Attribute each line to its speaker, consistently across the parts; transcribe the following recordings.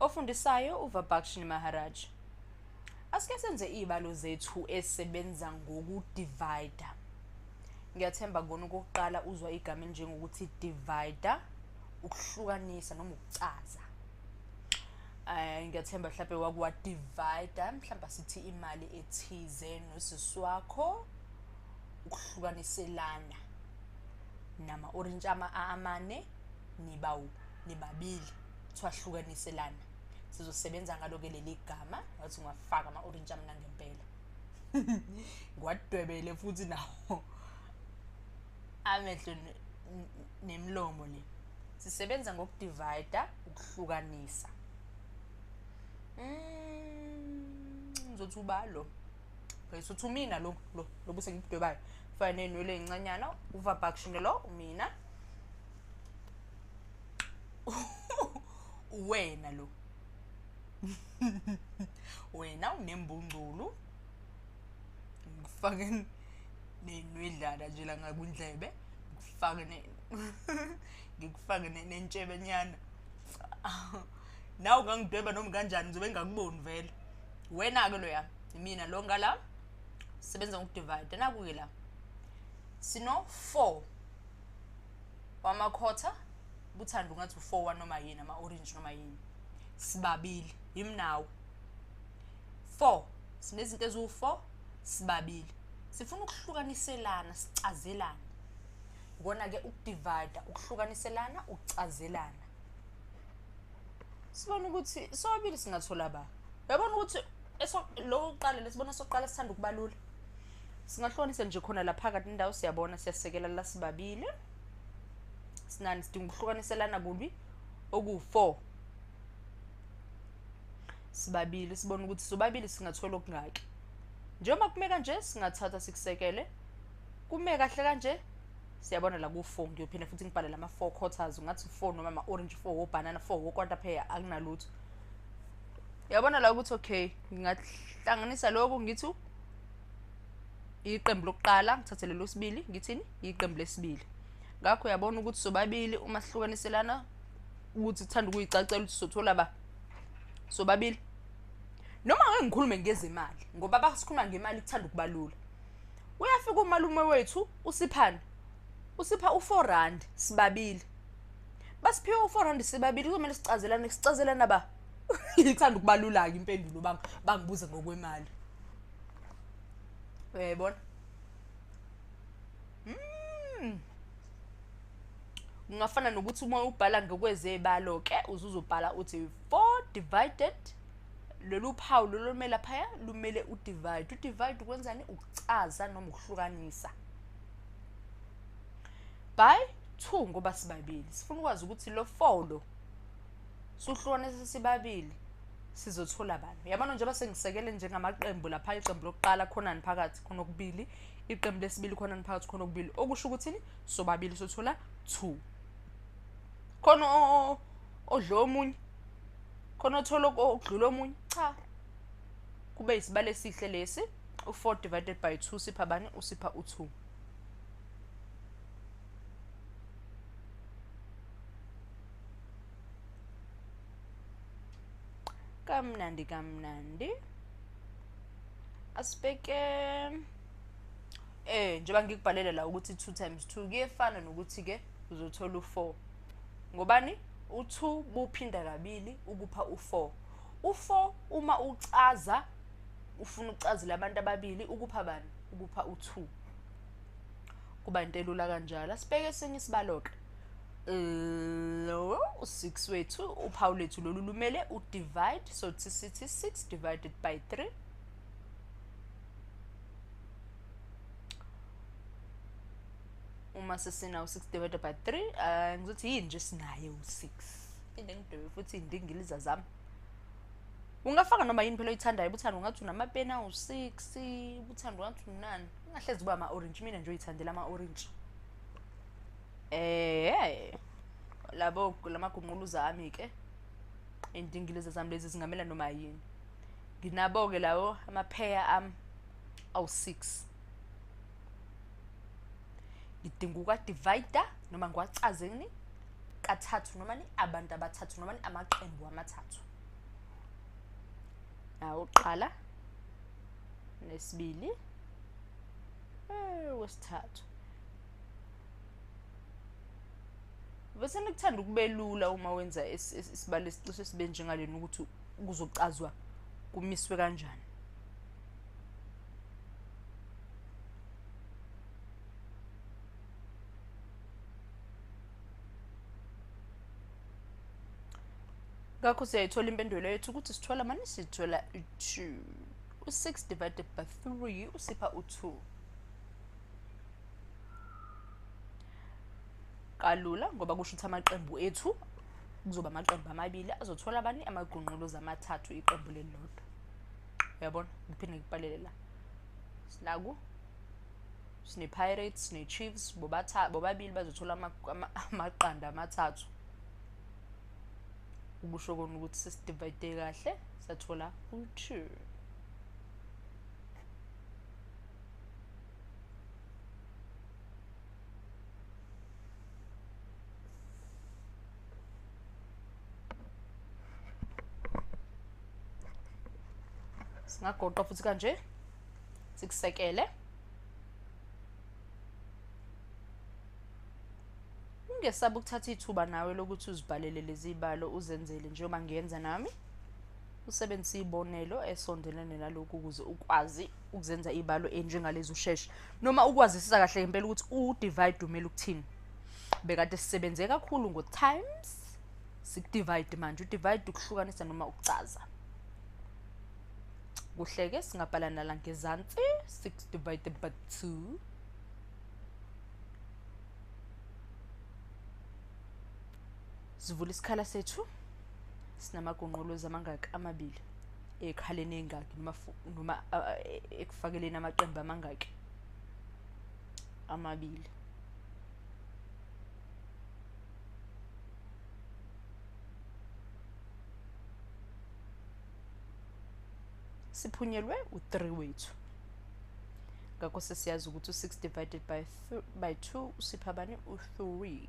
Speaker 1: Ofundisayo uVabhakshini Maharaj. Asike senze izibalo zethu esebenza ngokudivida. Ngiyathemba ngona okokuqala uzwa igama njengokuthi divider, ukuhlukanisa noma ukucaza. Ngiyathemba mhlawumbe wakuwa divider, mhlawumbe sithi imali ethize nosisi wakho, ukuhlukaniselana nama orange amane nibabili kwahlukaniselana. Sizosebenza ngalo ke leli gama wathi ungafaka ama orange amna ngempela. Ngwadwebele futhi nawo amehlo nemlomo le. Sisebenza ngokudivida, ukuhlukanisa. Ngizothi ubalo. Bese mina lo buse ngidwebayo. Fana nenwele ezincanyana, uVabhakshini lo umina. Wena lo. Wena unembungculu. Ngifake nenwedlana nje la ngakundlebe. Ngikufake nentshebenyana. Nawu ngangidweba noma kanjani ngizobe ngakuboni vele. Wena ke lo ya, mina lo ngala sisebenza ngokudivide nakuke la. Sino 4 wamakhotha buthanda ungathi u4 wanoma yini ama orange noma yini. Sibabili imnawo. 4 sinezinto ezu4 sibabili. Sifuna ukuhlukaniselana, sicazelana. Ngona ke ukudivida, ukuhlukaniselana, ukucazelana. Sibona ukuthi sobabili singathola ba. Uyabona ukuthi lo uqala lesibona soqala sithanda ukubalula. Singahlukanisa nje khona la phakathi indawo siyabona siyasekela la sibabili. Sinani sidinga ukuhlukaniselana kubi oku4. Sibabili sibona ukuthi sobabili singathola okungaki. Njengoba kume kanje singathatha sikusekele. Kume kahle kanje siyabona la ku4 ngiyophinda futhi ngibhale lama 4 quarters ungathi 4 noma ama orange 4 wo banana 4 wo quarter pear akunalutho. Yabona la ukuthi okay ngingahlanganisa lokho ngithi iqembu lokuqala ngithathe lelo sibili ngithini iqembu lesibili. Ngakho uyabona ukuthi sobabili uma sihlukaniselana ukuthi sithanda ukuyicacela ukuthi sothola ba sobabili. Noma ngeke ngikhulume ngezimali ngoba basikhuluma ngemali kuthanda ukubalula. Uyafika umalume wethu usiphana. Usipha u4 rand sibabili. Basiphiwe u4 rand sibabili kumele sicazelana ba. Ngithanda ukubalula ke impendulo bangibuza ngokwemali. Uyayibona? Ungafana nokuthi uma ubhala ngokwezebalo ke uzuzobhala uthi 4 divided lolu phawu lolumela phaya lumele udivide. Udivide kwenzani? Ukucaza noma ukuhlukanisa. By 2 ngoba sibabili. Sifuna ukwazi ukuthi lo 4 lo suhlukanisa sibabili sizothola bani. Yabona nje basengisekele njengamaqembu lapha iqembu lokuqala khonani phakathi khona okubili, iqembu lesibili khonani phakathi khona okubili. Okusho ukuthini? Sobabili sothola 2. Khona odlo omunye. Khona othola okudlula omunye. Cha. Kube isibalo esihle lesi. U4 divided by 2 sipha bani? Usipha u2. Kamnandi. Asibheke njengoba ngikubhalela la ukuthi 2 times 2 kuyefana nokuthi ke uzothola u4. Ngobani? U2 buphinda kabili ukupha u4. U4 uma ucaza ufuna ucazela abantu ababili ukupha bani? Ukupha u2. Kuba into elula kanjalo. Asibheke esinye isibalo ke. Lo u6 wethu uphawu lethu lolu lumele udivide so sithi 6 divided by 3 uma sesina u6 divided by 3 ngizothi yini nje sinaye u6 inde ngidwe futhi indingiliza zami. Ungafaka noma yini phela oyithandayo ubuthanda ungathi unamapena u6 ubuthanda ungathi unani ungahlezi kuba ama orange mina nje uyithandela ama orange. Labo lamagumquluza ami ke indingiliza zami lezi zingamela noma yini. Nginabo ke lawo ama pair am awu6. ngidinga ukwa-divider noma ngiwacazeni kathathu noma ni abantu abathathu noma ni amaqembu amathathu. uqala, nesibili, wesithathu. Bese nikuthanda ukubelula uma wenza isibalo esicishe sibe njengalena ukuthi kuzochazwa kumiswe kanjani. Ngakho siyayithola impendulo yethu ukuthi sithola manje sithola 2. U6 divided by 3 usipha u2. Kalula ngoba kusho ukuthi amaqembu ethu kuzoba amaqembu amabili azothola abani amagqonqolozi amathathu iqembu lelilodwa. Uyabona ngiphinde ngikubhalele la. Sinaku sine Pirates sine Chiefs bobabili bazothola amaqanda amathathu. Ukusho kona ukuthi sesidivide kahle sathola u2. Singagoqa futhi kanje sikusekele. Ungesabe ukuthatha ithuba nawe lokuthi uzibhalele lezi zibalo uzenzele njengoba ngiyenza nami. Usebenzise ibonelo esondelene nalokho ukuze ukwazi ukuzenza ibalo enjengalezi usheshe noma ukwazisisa kahle ngempela ukuthi u-divide umele ukuthini. Bekade sisebenze kakhulu ngo-times, sikudivide manje u-divide ukuhlukanisa noma ukucaza. Kuhleke singabhala nala ngezansi 6 divided by 2 sivula isikhala sethu sinamagqonqolozi amangaki amabili ekhaleni engaki noma ekufakeleni amaqembu amangaki amabili. Siphunyelwe u3 wethu. Ngakho sesiyazi ukuthi u6 divided by 2 usipha bani u3.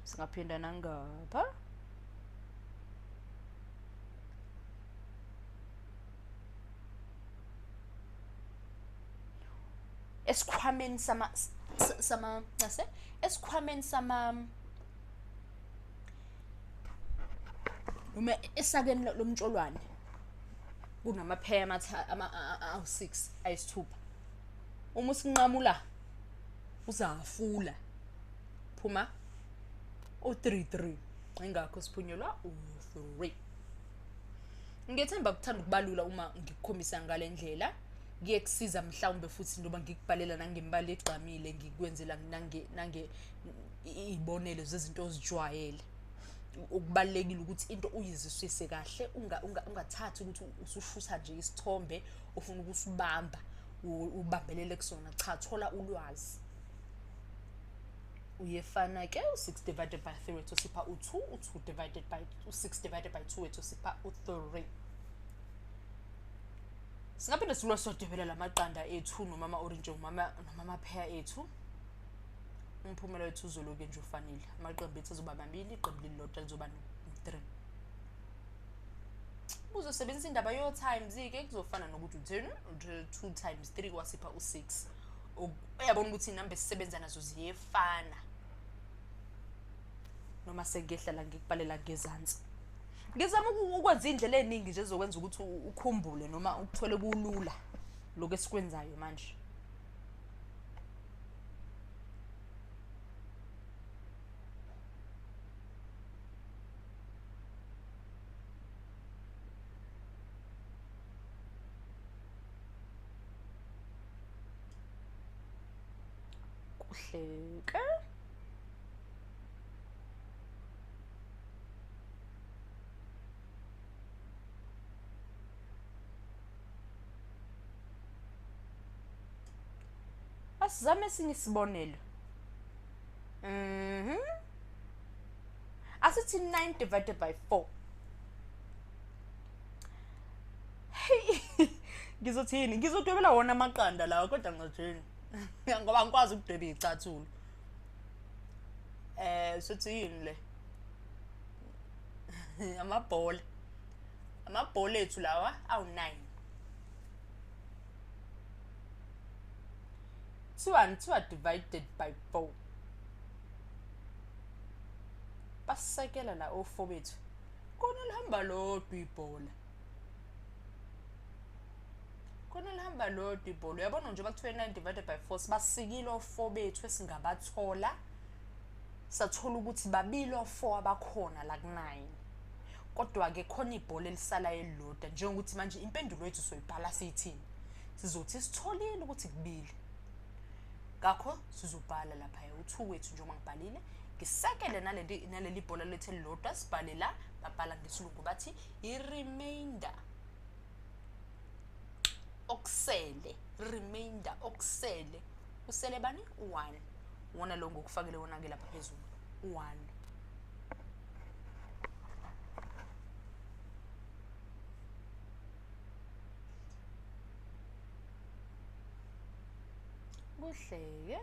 Speaker 1: Singaphinda nangapha. Esikhwameni esikhwameni noma esakeni lomtsholwane kunamapheya awu6 ayisithupha. Uma usinqamula uzafula phuma u33 ingakho siphunyelwa u3. Ngiyethemba kuthanda ukubalula uma ngikukhombisa ngale ndlela. Ngiyekusiza mhlawumbe futhi noma ngikubhalela nangembali egcamile ngikwenzela nange ibonelo zezinto ozijwayele. Ukubalekile ukuthi into uyizwisise kahle ungathathi ukuthi usushutha nje isithombe ufuna ukusibamba ubambelele kusona. Cha, thola ulwazi. Uyefana ke u6 divided by 3 wethu sipha u2, u2 divided by u6 divided by 2 wethu sipha u3. Singaphinde silosodebela lamaqanda ethu noma ama-orange noma amapheya ethu. Umphumela wethu uzoloke nje ufanele. Amaqembu ethu azoba mabili, iqembu lilodwa lizoba no3. Uzosebenzisa indaba yo times ke kuzofana nokuthi uthini 2 times 3 wasipha u6. Uyabona ukuthi inamba esisebenza nazo ziyefana. Noma sengehla la ngikubhalela ngezansi. Ngizama ukwenza indlela eziningi nje ezokwenza ukuthi ukhumbule noma ukuthole kulula lokho esikwenzayo manje. Kuhleke. Asizame esinye isibonelo. Asithi 9 divided by 4. Ngizothini? Ngizodwebela wona amaqanda lawa kodwa ngizothini? Ngoba ngikwazi ukudweba izicathulo. Sothi yini le? Amabhola. amabhola ethu lawa awu-9 kuthiwa divided by 4 basisekela la o4 bethu kona lihamba lodwa ibhola uyabona nje bakuthiwe 9 divided by 4 sibasikile o4 bethu esingabathola sathola ukuthi babili o4 abakhona la ku9 kodwa-ke khona ibhola elisala elilodwa njengokuthi manje impendulo yethu soyibhala siyithini sizothi sitholile ukuthi kubili ngakho sizobhala laphaya u2 wethu njengoba ngibhalile ngisekele naleli bhola lethu elilodwa sibhale la babhala ngesilungu bathi i-remainder okusele usele bani u1 wona lo ngokufakele wona ke lapha phezulu u1 kuhleke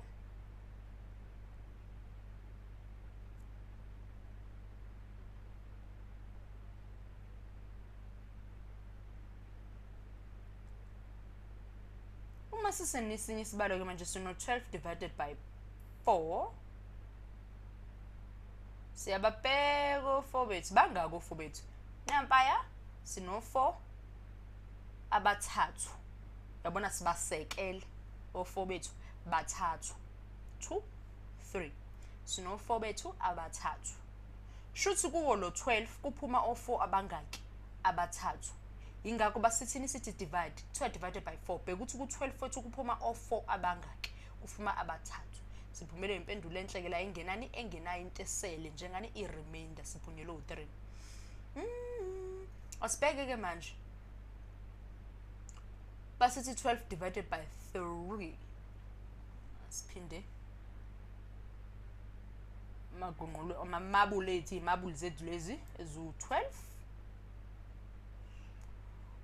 Speaker 1: uma sisenesinye isibalo ke manje sino 12 divided by 4 siyababheka o4 bethu bangako o4 bethu nampaya sino 4 abathathu yabona sibasekele o4 bethu bathathu 2 3 sino 4 bethu abathathu shuthi kuwo lo 12 kuphuma o4 abangaki abathathu ingakho basithini sithi divide 2 divided by 4 bheka ukuthi ku12 wethu kuphuma o4 abangaki kufuma abathathu siphumele impendulo enhle la engenani engenayo into esele njengani i-remainder siphunyelwe u3 asibheke ke manje basithi 12 divided by 3 siphinde magungqulu amabuli zethu lezi ezu12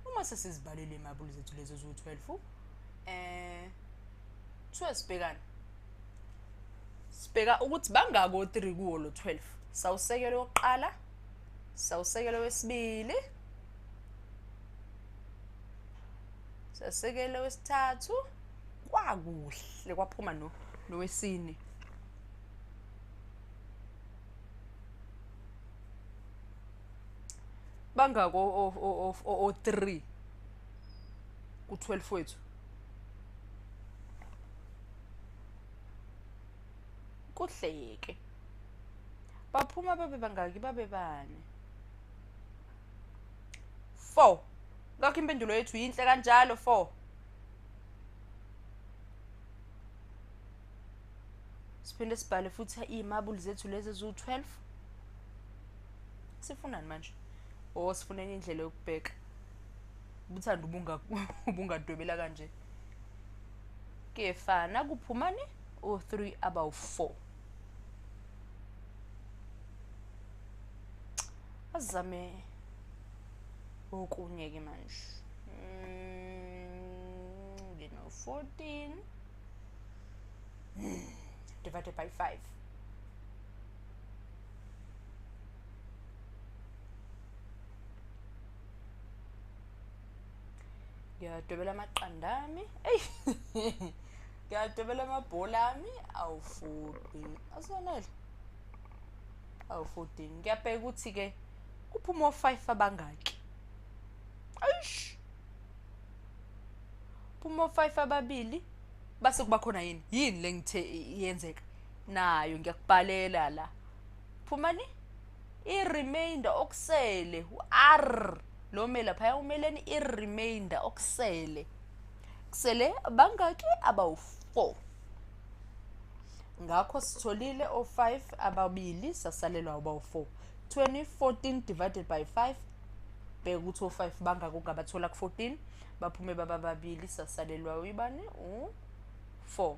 Speaker 1: uma sesizibalele imabuli zethu lezi ezu12 sibhekana sibheka ukuthi bangako 3 kuwo lo 12 sawusekelo oqala sawusekelo wesibili sasekelo wesithathu kwakuhle kwaphuma nowesine bangako o3 ku12 wethu kuhleke baphuma babe bangaki babe bane 4 ngakho impendulo yethu yinhle kanjalo 4 siphinde sibhale futhi imabuli zethu lezi ezu12 sifunani manje sifuneni indlela yokubheka ubuthanda ubungadwebela kanje kefana kuphumani o3 abawu4 azame okunye ke manje ngino 14 divided by 5 ngiyadwebela amaqandami ngiyadwebela amabhola ami awu14 asonele awu14 ngiyabheka ukuthi ke kuphuma o5 abangaki ayish phuma o5 ababili base kuba khona yini lengithe iyenzeka nayo ngiyakubhalela la phumani i-remainder okusele u-r lo mela phaya umeleni i-remainder okusele kusele bangaki abawu4 ngakho sitholile o5 ababili sasalelwa abawu4 14 divided by 5 bheka ukuthi o5 bangaki ungabathola ku14 baphume bababili sasalelwa uyibani u4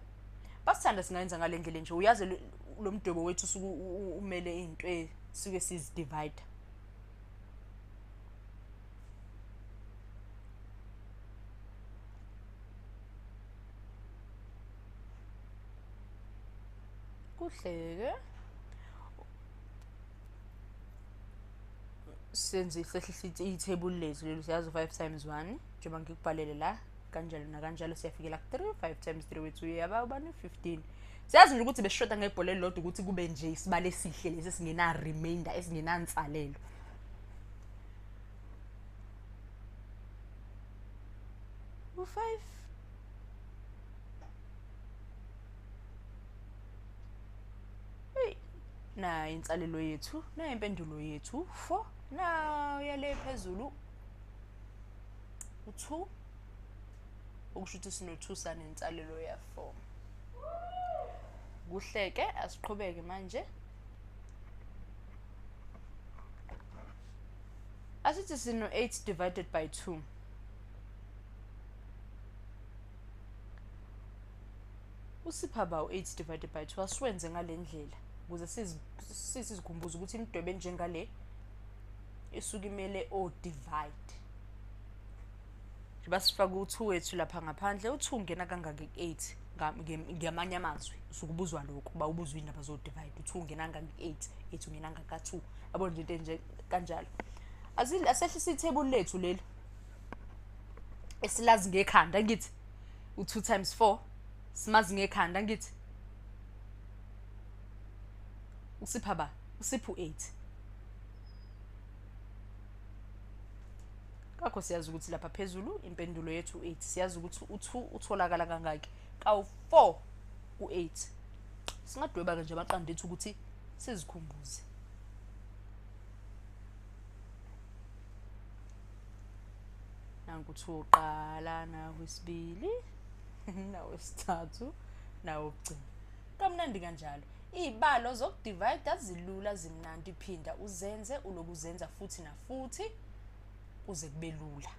Speaker 1: basithanda singayenza ngale ndlela nje uyazi lo mdwebo wethu suku umele into esike sizidivide kuhleke senze sehlihle ithebuli lethu lelo siyazi 5 times 1 njengoba ngikubhalele la kanjalo nakanjalo siyafikela ku 3 5 times 3 wethu uyaba ubani 15 siyazi nje ukuthi besishoda ngebhola elilodwa ukuthi kube nje isibale esihle lesi singena remainder esingenansalelo u5 na insalelo yethu na impendulo yethu 4 na yale phezulu u2 ukusho ukuthi sino2 sanensalelo ya4 kuhleke asiqhubeke manje asithi sino 8 divided by 2 usipha ba u8 divided by 2 asiwenze ngalendlela ukuze sizikhumbuze ukuthi imidwebo enjengale isuka imele o divide njengoba sifaka u2 wethu lapha ngaphandle u2 ngena kangaka ku8 ngamanye amazwi usukubuzwa lokho ba ubuzwa indaba zo divide u2 ngena kangaka ku8 8 ngena kangaka ka2 yabona nje into nje kanjalo asehlisa ithebuli lethu leli esilazi ngekhanda ngithi u2 times 4 simazi ngekhanda ngithi usipha ba usiphu 8 kakho siyazi ukuthi lapha phezulu impendulo yethu 8 siyazi ukuthi u2 utholakala kangaki kawu4 u8 singadweba nje amaqanda ethu ukuthi sizikhumbuze nangu2 uqala nawesibili nawesithathu nawokugcina kamnandi kanjalo izibalo zokudivide azilula zimnandi phinda uzenze ulokuzenza futhi na futhi uze kube lula